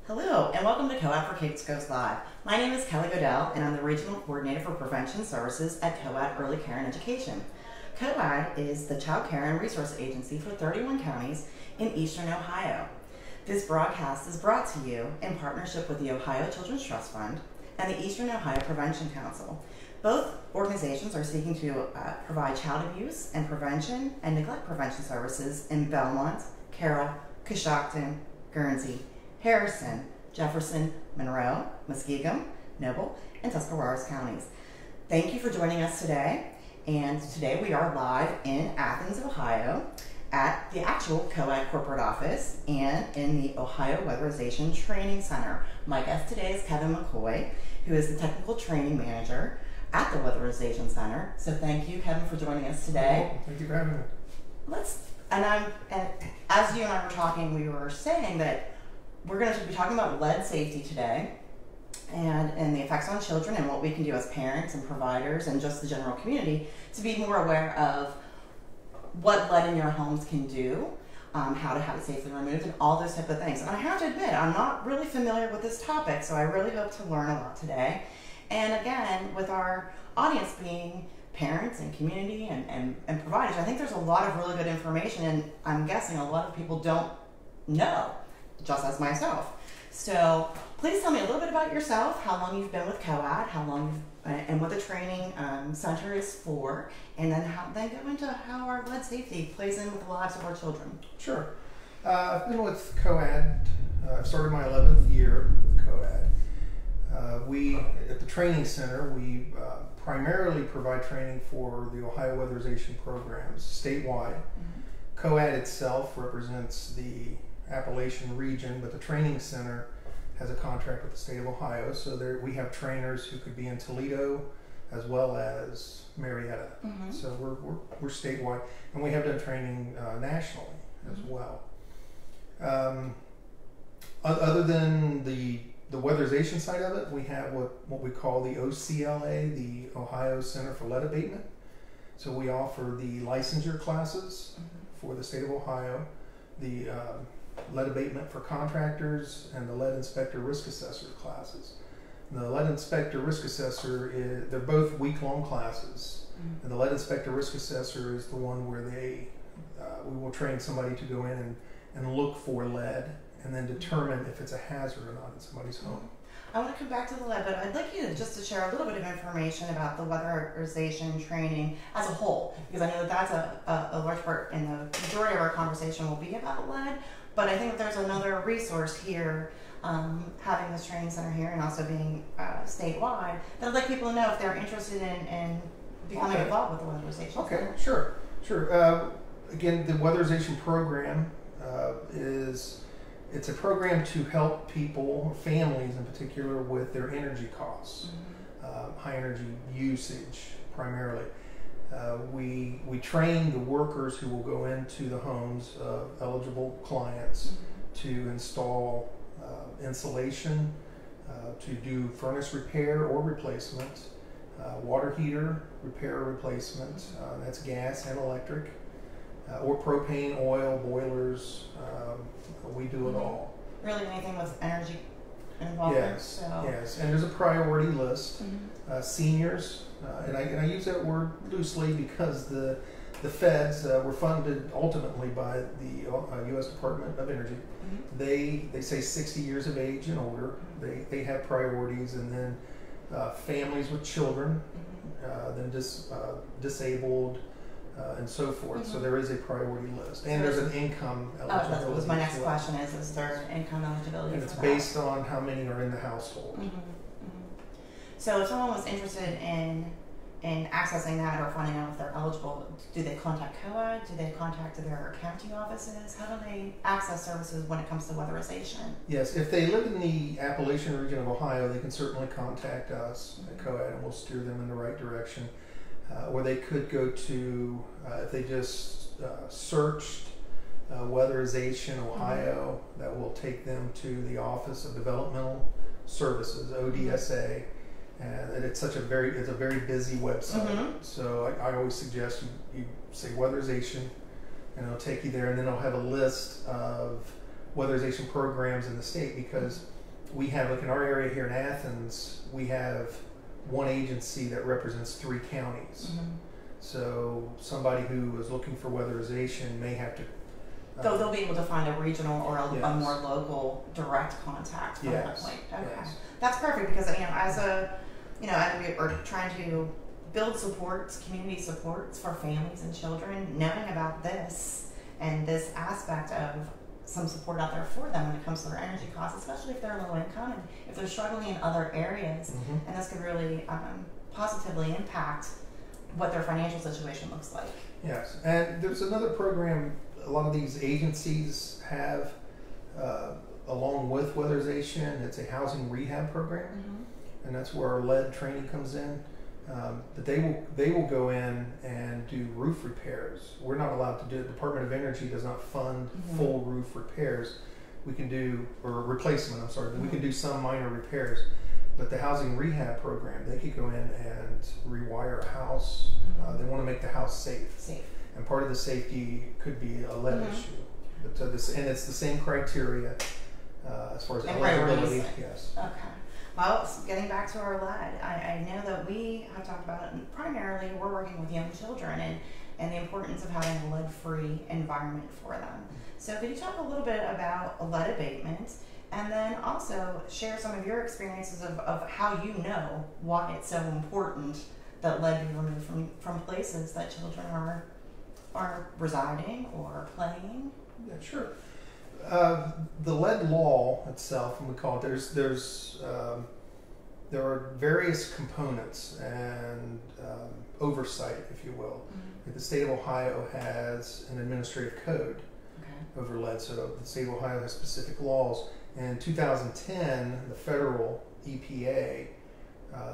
Hello, and welcome to Co-Ed for Kids Goes Live. My name is Kelly Godell, and I'm the Regional Coordinator for Prevention Services at Co-Ed Early Care and Education. Co-Ed is the child care and resource agency for 31 counties in eastern Ohio. This broadcast is brought to you in partnership with the Ohio Children's Trust Fund and the Eastern Ohio Prevention Council. Both organizations are seeking to provide child abuse and prevention and neglect prevention services in Belmont, Carroll, Coshocton, Guernsey, Harrison, Jefferson, Monroe, Muskegum, Noble, and Tuscarawas counties. Thank you for joining us today. And today we are live in Athens, Ohio at the actual Co-Ed corporate office and in the Ohio Weatherization Training Center. My guest today is Kevin McCoy, who is the Technical Training Manager at the Weatherization Center. So thank you, Kevin, for joining us today. Well, thank you for having me. And as you and I were talking, we were saying that we're going to be talking about lead safety today and the effects on children and what we can do as parents and providers and just the general community to be more aware of what lead in your homes can do, how to have it safely removed, and all those type of things. And I have to admit, I'm not really familiar with this topic, so I really hope to learn a lot today. And again, with our audience being parents and community and providers, I think there's a lot of really good information, and I'm guessing a lot of people don't know, just as myself. So please tell me a little bit about yourself, how long you've been with Co-Ed, and what the training center is for, and then go into how our lead safety plays in with the lives of our children. Sure. I've been with Co-Ed. I've started my 11th year with Co-Ed. We, at the training center, we primarily provide training for the Ohio Weatherization programs statewide. Mm-hmm. Co-Ed itself represents the Appalachian region, but the training center has a contract with the state of Ohio, so there we have trainers who could be in Toledo as well as Marietta. Mm-hmm. So we're statewide, and we have done training nationally as well. Other than the weatherization side of it, we have what we call the OCLA, the Ohio Center for Lead Abatement. So we offer the licensure classes for the state of Ohio, the lead abatement for contractors, and the lead inspector risk assessor classes. And the lead inspector risk assessor they're both week-long classes, and the lead inspector risk assessor is the one where we will train somebody to go in and look for lead and then determine if it's a hazard or not in somebody's home. I want to come back to the lead, but I'd like you to share a little bit of information about the weatherization training as a whole, because I know that that's a large part, and the majority of our conversation will be about lead, but I think that there's another resource here, having this training center here and also being statewide, that I'd like people to know if they're interested in becoming involved with the weatherization. Okay, sure. Again, the weatherization program it's a program to help people, families in particular, with their energy costs, high energy usage primarily. We train the workers who will go into the homes of eligible clients to install insulation, to do furnace repair or replacement, water heater repair or replacement, that's gas and electric, or propane, oil, boilers. We do it all. Really anything with energy involved? Yes, yes. And there's a priority list. Seniors, and I use that word loosely because the feds were funded ultimately by the U.S. Department of Energy. They say 60 years of age and older. They have priorities, and then families with children, then disabled, and so forth. So there is a priority list, and there's an income eligibility. That was my next question: is there an income eligibility? And it's based on how many are in the household. So if someone was interested in accessing that or finding out if they're eligible, do they contact Co-Ed? Do they contact their county offices? How do they access services when it comes to weatherization? Yes, if they live in the Appalachian region of Ohio, they can certainly contact us at Co-Ed, and we'll steer them in the right direction. Or they could go to, if they just searched Weatherization Ohio, that will take them to the Office of Developmental Services, ODSA, and it's a very busy website. So I always suggest you say Weatherization, and it'll take you there, and then it'll have a list of weatherization programs in the state, because we have, like in our area here in Athens, we have one agency that represents 3 counties. So somebody who is looking for weatherization may have to. They'll be able to find a regional or a Yes. more local direct contact from that point. Okay, Yes. that's perfect because as we are trying to build supports, community supports for families and children, knowing about this and this aspect of some support out there for them when it comes to their energy costs, especially if they're low income and if they're struggling in other areas, and this could really positively impact what their financial situation looks like. Yes, and there's another program a lot of these agencies have along with weatherization. It's a housing rehab program, and that's where our lead training comes in. But they will go in and do roof repairs. We're not allowed to do it. The Department of Energy does not fund full roof repairs. We can do, or replacement, I'm sorry, we can do some minor repairs. But the housing rehab program, they could go in and rewire a house. They want to make the house safe. And part of the safety could be a lead issue. But and it's the same criteria as far as eligibility. Yes. Okay. Well, getting back to our lead, I know that we have talked about it, and primarily we're working with young children and the importance of having a lead-free environment for them. So could you talk a little bit about lead abatement, and then also share some of your experiences of how you know why it's so important that lead be removed from places that children are residing or playing? Yeah, sure. The lead law itself, and we call it, there are various components and oversight, if you will. The state of Ohio has an administrative code over lead, so the state of Ohio has specific laws. In 2010, the federal EPA,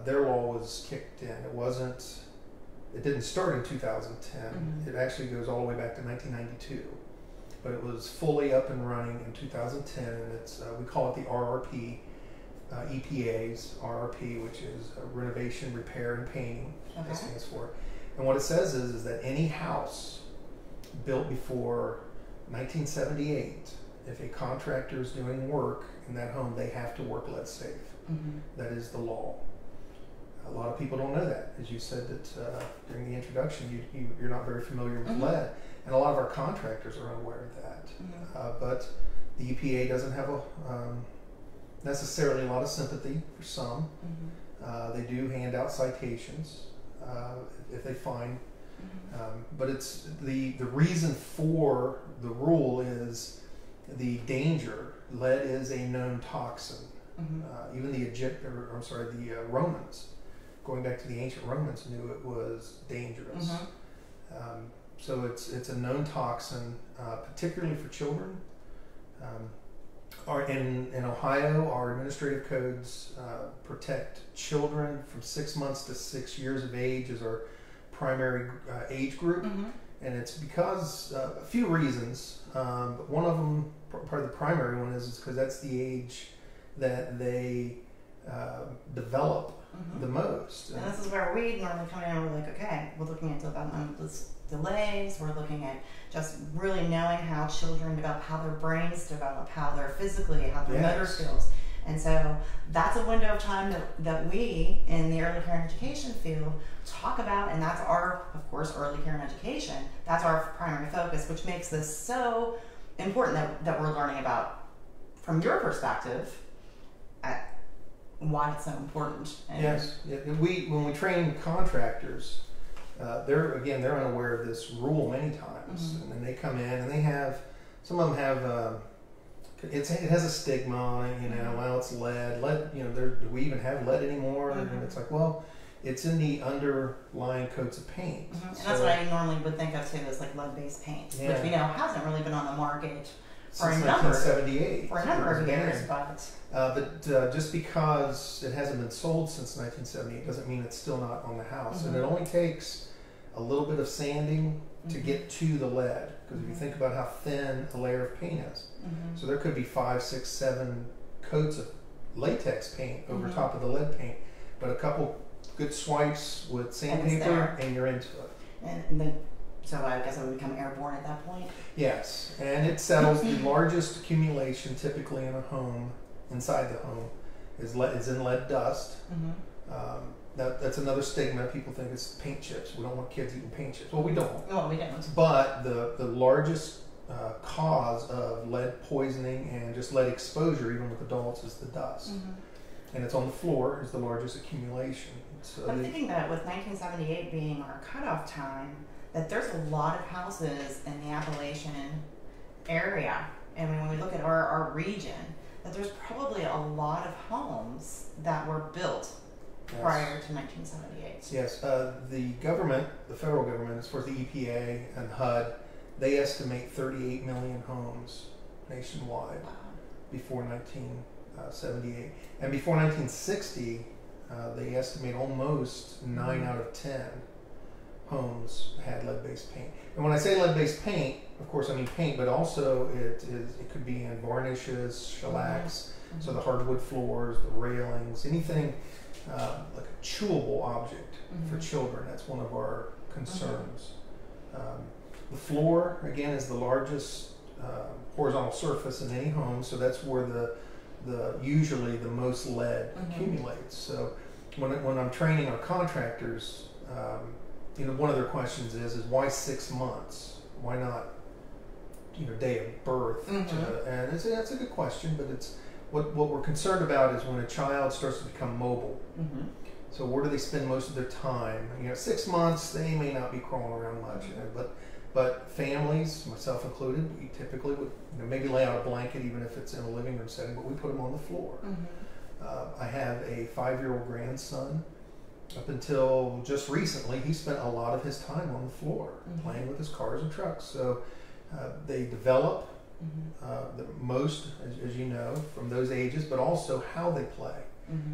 their law was kicked in. It didn't start in 2010. It actually goes all the way back to 1992. But it was fully up and running in 2010, and it's we call it the RRP, EPA's RRP, which is Renovation, Repair, and Painting. That stands for. And what it says is that any house built before 1978, if a contractor is doing work in that home, they have to work lead safe. That is the law. A lot of people don't know that. As you said that during the introduction, you're not very familiar with lead. And a lot of our contractors are unaware of that. But the EPA doesn't have necessarily a lot of sympathy for some. They do hand out citations if they find. But it's the reason for the rule is the danger. Lead is a known toxin. Even the Romans, going back to the ancient Romans, knew it was dangerous. So it's a known toxin, particularly for children. In Ohio, our administrative codes protect children from 6 months to 6 years of age as our primary age group. And it's because a few reasons, but one of them, part of the primary one, is because that's the age that they develop the most. And this is where we normally come in and we're like, okay, we're looking at developmental delays, we're looking at just really knowing how children develop, how their brains develop, how they're physically, how their motor skills. And so that's a window of time that we in the early care and education field talk about, and that's our, of course, early care and education. That's our primary focus, which makes this so important that we're learning about from your perspective why it's so important. And yes, when we train contractors, they're unaware of this rule many times, and then they come in and some of them have it has a stigma on it, well, it's lead, do we even have lead anymore? And it's like, well, it's in the underlying coats of paint. And that's what I normally would think of too, as like lead-based paint, which we know hasn't really been on the market for since a number 1978 of years, but just because it hasn't been sold since 1978 doesn't mean it's still not on the house. And it only takes a little bit of sanding to get to the lead, because if you think about how thin a layer of paint is, so there could be 5, 6, 7 coats of latex paint over top of the lead paint, but a couple good swipes with sandpaper and you're into it. And then, so I guess it would become airborne at that point? Yes, and it settles. The largest accumulation typically in a home inside the home is in lead dust. That's another stigma. People think it's paint chips. We don't want kids eating paint chips. Well, we don't. Well, we don't. But the largest cause of lead poisoning and just lead exposure, even with adults, is the dust. And it's on the floor is the largest accumulation. So I'm thinking that with 1978 being our cutoff time, that there's a lot of houses in the Appalachian area, and when we look at our region, that there's probably a lot of homes that were built prior to 1978. Yes, the government, the federal government, as far as the EPA and HUD, they estimate 38 million homes nationwide before 1978. And before 1960, they estimate almost 9 out of 10 homes had lead-based paint. And when I say lead-based paint, of course I mean paint, but also it could be in varnishes, shellacs, so the hardwood floors, the railings, anything like a chewable object for children. That's one of our concerns. The floor, again, is the largest horizontal surface in any home, so that's where usually the most lead accumulates. So when I'm training our contractors, one of their questions is why 6 months? Why not, day of birth? And that's a good question, but it's what we're concerned about is when a child starts to become mobile. So where do they spend most of their time? 6 months, they may not be crawling around much, but families, myself included, we typically would maybe lay out a blanket, even if it's in a living room setting, but we put them on the floor. I have a 5-year-old grandson. Up until just recently, he spent a lot of his time on the floor, playing with his cars and trucks. So they develop the most, as you know, from those ages, but also how they play,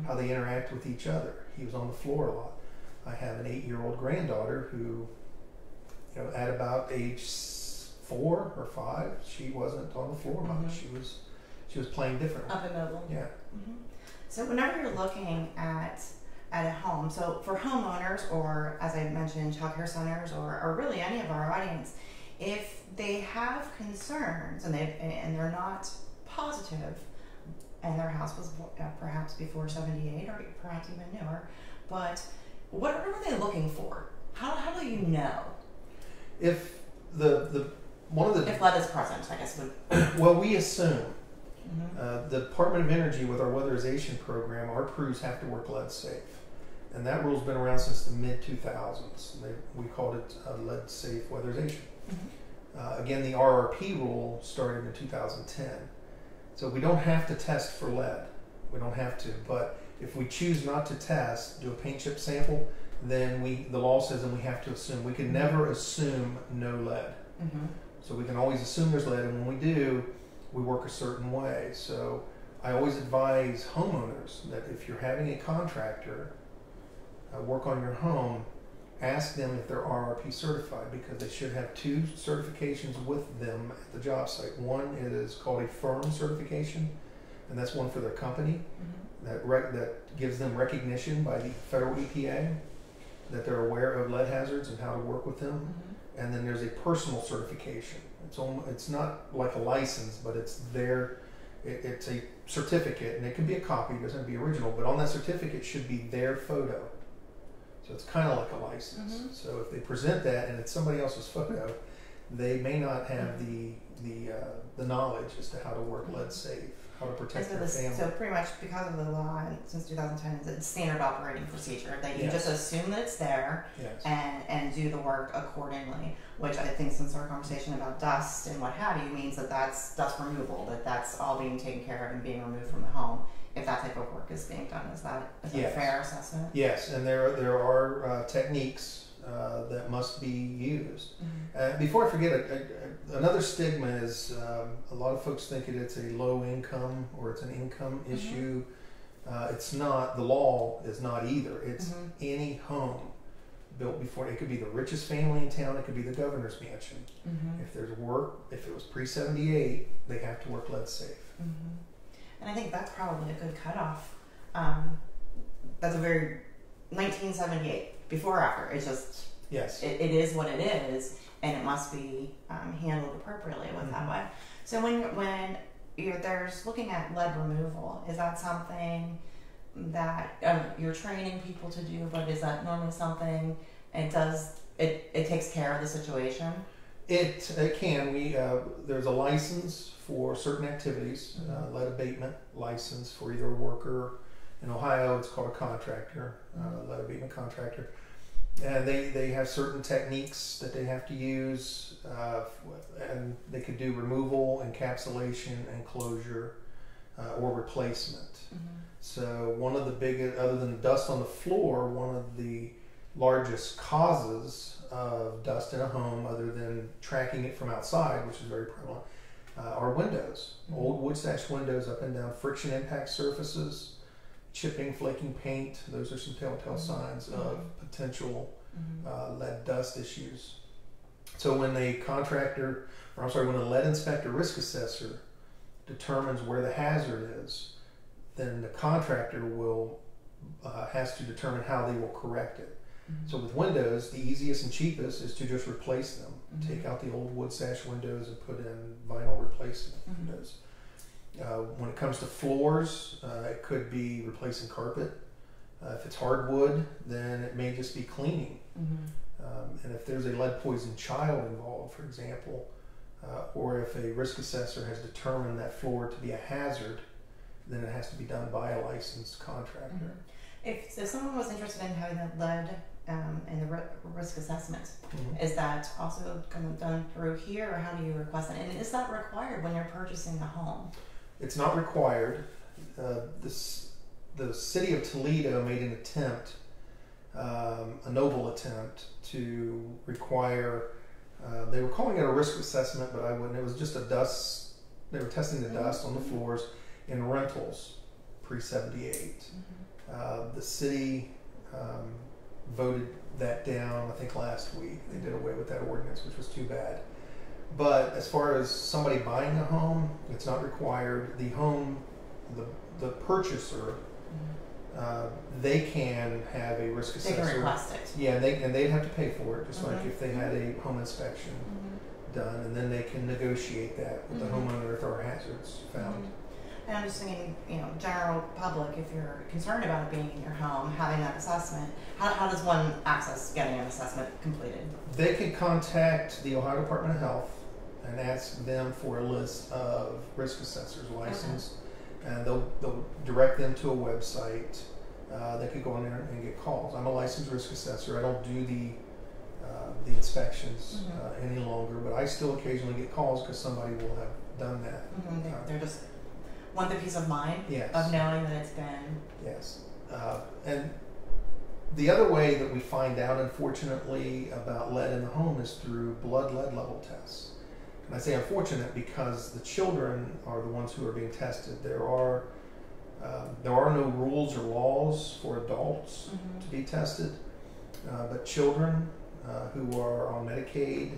how they interact with each other. He was on the floor a lot. I have an 8-year-old granddaughter who, at about age 4 or 5, she wasn't on the floor much. She was playing differently. Up and mobile. Yeah. So whenever you're looking at a home, so for homeowners, or as I mentioned, child care centers, or really any of our audience, if they have concerns and they're not positive, and their house was perhaps before 78 or perhaps even newer, but what are they looking for? How do you know? If if lead is present, I guess well, we assume the Department of Energy, with our weatherization program, our crews have to work lead safe, and that rule's been around since the mid 2000s. We called it lead safe weatherization. Again, the RRP rule started in 2010, so we don't have to test for lead. We don't have to, but if we choose not to test, do a paint chip sample, then the law says that we have to assume. We can never assume no lead. So we can always assume there's lead, and when we do, we work a certain way. So I always advise homeowners that if you're having a contractor work on your home, ask them if they're RRP certified, because they should have 2 certifications with them at the job site. One is called a firm certification, and that's one for their company that gives them recognition by the federal EPA that they're aware of lead hazards and how to work with them. And then there's a personal certification. It's not like a license, but it's a certificate, and it can be a copy, it doesn't have to be original, but on that certificate should be their photo. So it's kind of like a license. So if they present that and it's somebody else's photo, they may not have the knowledge as to how to work lead safe, how to protect their family. So pretty much because of the law since 2010, it's standard operating procedure that you just assume that it's there and do the work accordingly, which I think, since our conversation about dust and what have you, means that that's dust removal, that's all being taken care of and being removed from the home if that type of work is being done. Is that a fair assessment? Yes, and there are techniques that must be used. Before I forget, another stigma is a lot of folks think it's a low income or it's an income issue. It's not. The law is not either. It's any home built before. It could be the richest family in town. It could be the governor's mansion. If there's work, if it was pre-78, they have to work lead safe. And I think that's probably a good cutoff. That's a very 1978, before or after. It's just it is what it is, and it must be handled appropriately with that way. So when there's looking at lead removal. Is that something that you're training people to do, but is that normally something it takes care of the situation? It can. There's a license for certain activities, lead abatement license for either a worker. In Ohio, it's called a contractor, lead abatement contractor. And they have certain techniques that they have to use, and they could do removal, encapsulation, enclosure, or replacement. So one of the biggest, other than dust on the floor, one of the largest causes of dust in a home, other than tracking it from outside, which is very prevalent, are windows. Old wood sash windows, up and down friction impact surfaces, chipping, flaking paint. Those are some telltale signs of potential lead dust issues. So when a when a lead inspector risk assessor determines where the hazard is, then the contractor will has to determine how they will correct it. So with windows, the easiest and cheapest is to just replace them. Take out the old wood sash windows and put in vinyl replacement windows. When it comes to floors, it could be replacing carpet. If it's hardwood, then it may just be cleaning. And if there's a lead poisoned child involved, for example, or if a risk assessor has determined that floor to be a hazard, then it has to be done by a licensed contractor. If someone was interested in having the lead and the risk assessment, is that also kind of done through here, or how do you request it? And is that required when you're purchasing a home? It's not required. The city of Toledo made an attempt, a noble attempt, to require, they were calling it a risk assessment, but I wouldn't. It was just a dust, they were testing the dust on the floors in rentals pre-78. The city voted that down, I think, last week. They did away with that ordinance, which was too bad. But as far as somebody buying a home, it's not required. The home, the purchaser, they can have a risk assessor. They can request it. Yeah, and they'd have to pay for it, just like if they had a home inspection done, and then they can negotiate that with the homeowner if there are hazards found. And I'm just thinking, general public, if you're concerned about it being in your home, having that assessment, how does one access getting an assessment completed? They can contact the Ohio Department of Health and ask them for a list of risk assessors licensed, and they'll direct them to a website. They could go in there and get calls. I'm a licensed risk assessor. I don't do the inspections any longer, but I still occasionally get calls because somebody will have done that. They're just want the peace of mind Yes. of knowing that it's been. Yes. And the other way that we find out, unfortunately, about lead in the home is through blood lead level tests. And I say unfortunate because the children are the ones who are being tested. There are no rules or laws for adults to be tested, but children who are on Medicaid,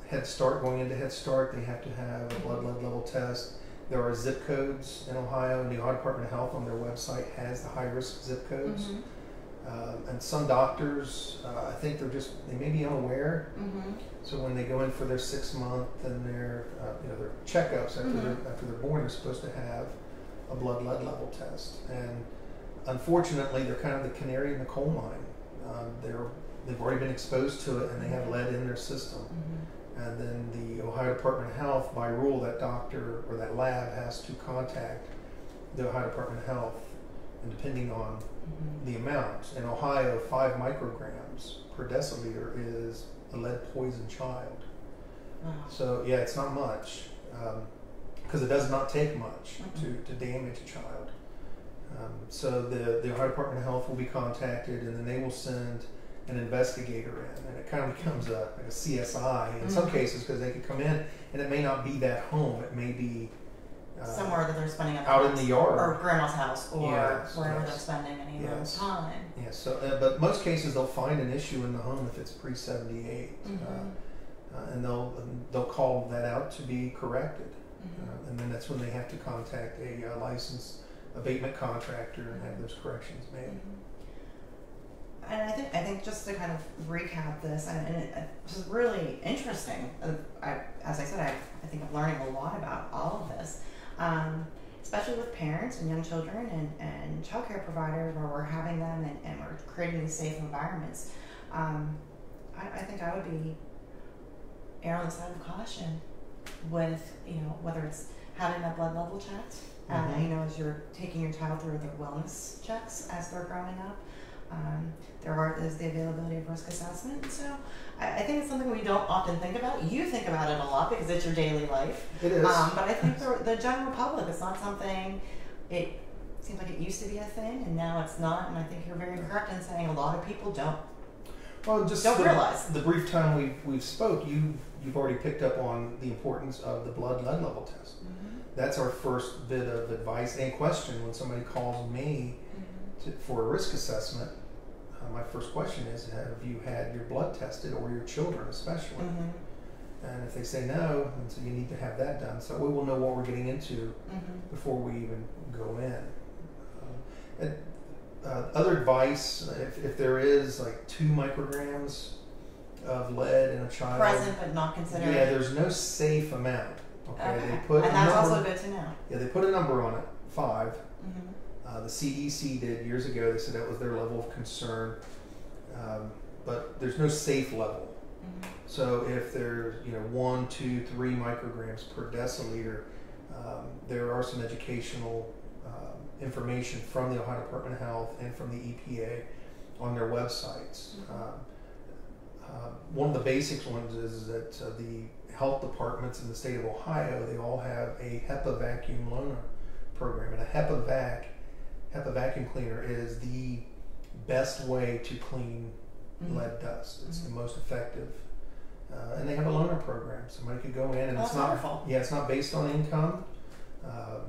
Head Start, going into Head Start, they have to have a blood lead level test. There are zip codes in Ohio, and the Ohio Department of Health on their website has the high-risk zip codes. And some doctors, I think they may be unaware. So when they go in for their 6-month and their checkups after they're born, they're supposed to have a blood lead level test. And unfortunately, they're kind of the canary in the coal mine. They've already been exposed to it, and they have lead in their system. And then the Ohio Department of Health, by rule, that doctor or that lab has to contact the Ohio Department of Health, and depending on the amount. In Ohio, 5 micrograms per deciliter is a lead poisoned child. So yeah, it's not much, because it does not take much to damage a child. So the Ohio Department of Health will be contacted, and then they will send an investigator in, and it kind of becomes like a CSI in some cases, because they could come in and it may not be that home, it may be somewhere that they're spending out in the yard, or grandma's house, or wherever they're spending any of their time. Yeah. So, but most cases they'll find an issue in the home if it's pre-78, and they'll call that out to be corrected, and then that's when they have to contact a licensed abatement contractor and have those corrections made. And I think just to kind of recap this, and it's just really interesting. As I said, I think I'm learning a lot about all of this, especially with parents and young children and childcare providers, where we're having them and we're creating these safe environments. I think I would be err on the side of caution with, whether it's having that blood level checked, as you're taking your child through their wellness checks as they're growing up. There's the availability of risk assessment. So I think it's something we don't often think about. You think about it a lot because it's your daily life. It is. But I think the general public, it's not something, it seems like it used to be a thing and now it's not. And I think you're very correct in saying a lot of people don't realize. The brief time we've spoke, you've already picked up on the importance of the blood lead level test. Mm-hmm. That's our first bit of advice and question when somebody calls me for a risk assessment. My first question is, have you had your blood tested, or your children especially? Mm-hmm. And if they say no, then so you need to have that done, so we will know what we're getting into before we even go in. Other advice, if there is like 2 micrograms of lead in a child, present but not considered. Yeah, there's no safe amount. Okay. They put and that's also good to know. Yeah, they put a number on it, 5. Mm-hmm. The CDC did years ago. They said that was their level of concern, but there's no safe level. Mm-hmm. So if there's 1, 2, 3 micrograms per deciliter, there are some educational information from the Ohio Department of Health and from the EPA on their websites. Mm-hmm. One of the basic ones is that the health departments in the state of Ohio, they all have a HEPA vacuum loaner program, and a HEPA vacuum cleaner is the best way to clean lead dust. It's the most effective, and they have a loaner program. Somebody could go in, and it's not based on income.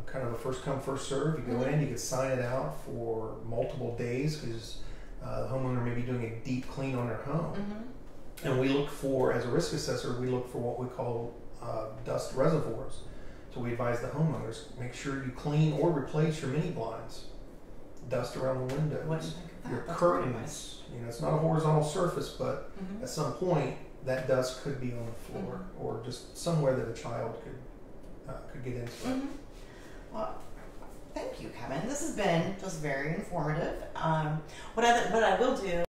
Kind of a first come first serve. You go in, you can sign it out for multiple days because the homeowner may be doing a deep clean on their home. And we look for, as a risk assessor, we look for what we call dust reservoirs. So we advise the homeowners, make sure you clean or replace your mini blinds, dust around the windows, what do you think of that? your That's curtains. It's not a horizontal surface, but at some point that dust could be on the floor or just somewhere that a child could get into. Well, thank you, Kevin. This has been just very informative. What I will do